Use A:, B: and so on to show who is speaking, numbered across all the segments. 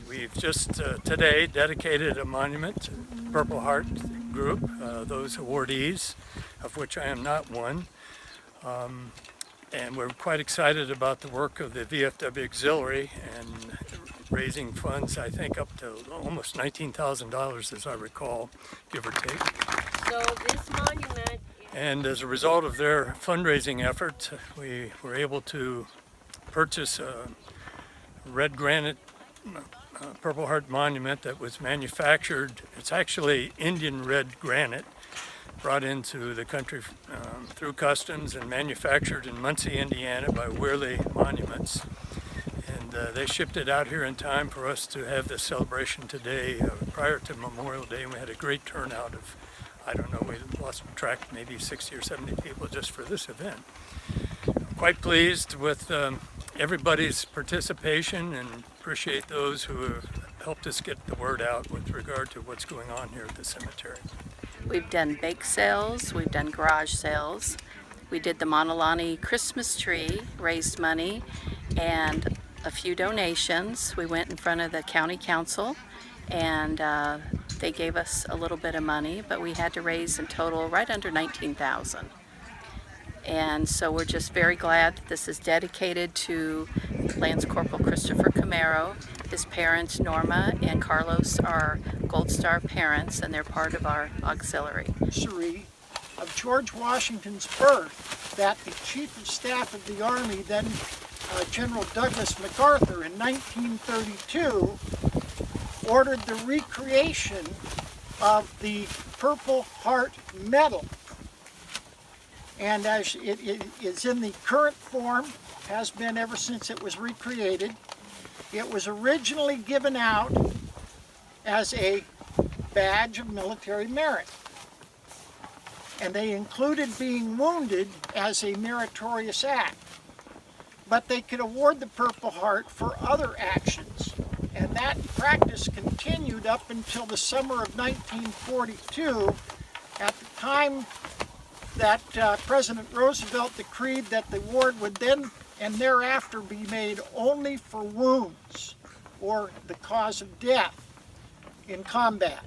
A: We've just today dedicated a monument to the Purple Heart group, those awardees, of which I am not one. And we're quite excited about the work of the VFW Auxiliary and raising funds, I think up to almost $19,000 as I recall, give or take.
B: So this monument...
A: And as a result of their fundraising effort, we were able to purchase a red granite Purple Heart monument that was manufactured. It's actually Indian red granite brought into the country through customs and manufactured in Muncie, Indiana by Wehrle Monuments. And they shipped it out here in time for us to have this celebration today prior to Memorial Day, and we had a great turnout of, I don't know, we lost track, maybe 60 or 70 people just for this event. I'm quite pleased with everybody's participation and appreciate those who have helped us get the word out with regard to what's going on here at the cemetery.
C: We've done bake sales, we've done garage sales, we did the Monolani Christmas tree, raised money, and a few donations. We went in front of the county council and they gave us a little bit of money, but we had to raise in total right under $19,000. And so we're just very glad that this is dedicated to Lance Corporal Christopher Camaro. His parents, Norma and Carlos, are Gold Star parents, and they're part of our auxiliary.
D: Anniversary of George Washington's birth, that the Chief of Staff of the Army, then General Douglas MacArthur, in 1932, ordered the recreation of the Purple Heart Medal. And as it is in the current form, has been ever since it was recreated. It was originally given out as a badge of military merit. And they included being wounded as a meritorious act. But they could award the Purple Heart for other actions. And that practice continued up until the summer of 1942, at the time that President Roosevelt decreed that the award would then and thereafter be made only for wounds or the cause of death in combat.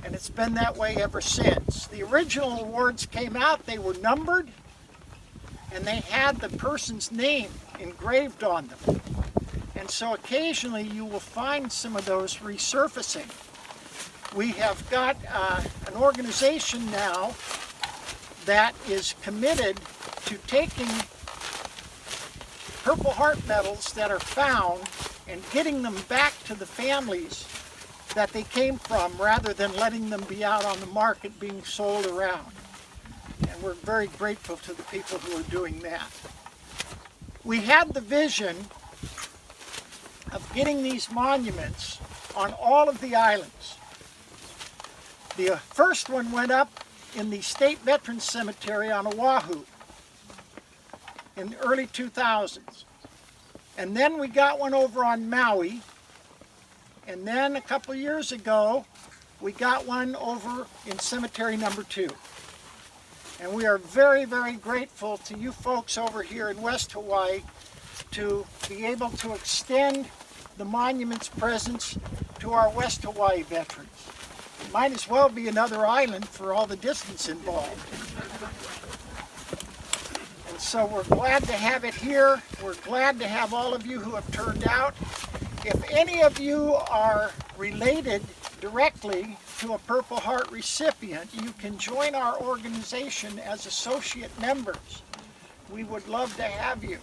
D: And it's been that way ever since. The original awards came out, they were numbered, and they had the person's name engraved on them. And so occasionally you will find some of those resurfacing. We have got an organization now that is committed to taking Purple Heart medals that are found and getting them back to the families that they came from, rather than letting them be out on the market being sold around. And we're very grateful to the people who are doing that. We had the vision of getting these monuments on all of the islands. The first one went up in the State Veterans Cemetery on Oahu in the early 2000s. And then we got one over on Maui. And then a couple of years ago, we got one over in Cemetery number 2. And we are very, very grateful to you folks over here in West Hawaii to be able to extend the monument's presence to our West Hawaii veterans. It might as well be another island for all the distance involved. And so we're glad to have it here. We're glad to have all of you who have turned out. If any of you are related directly to a Purple Heart recipient, you can join our organization as associate members. We would love to have you.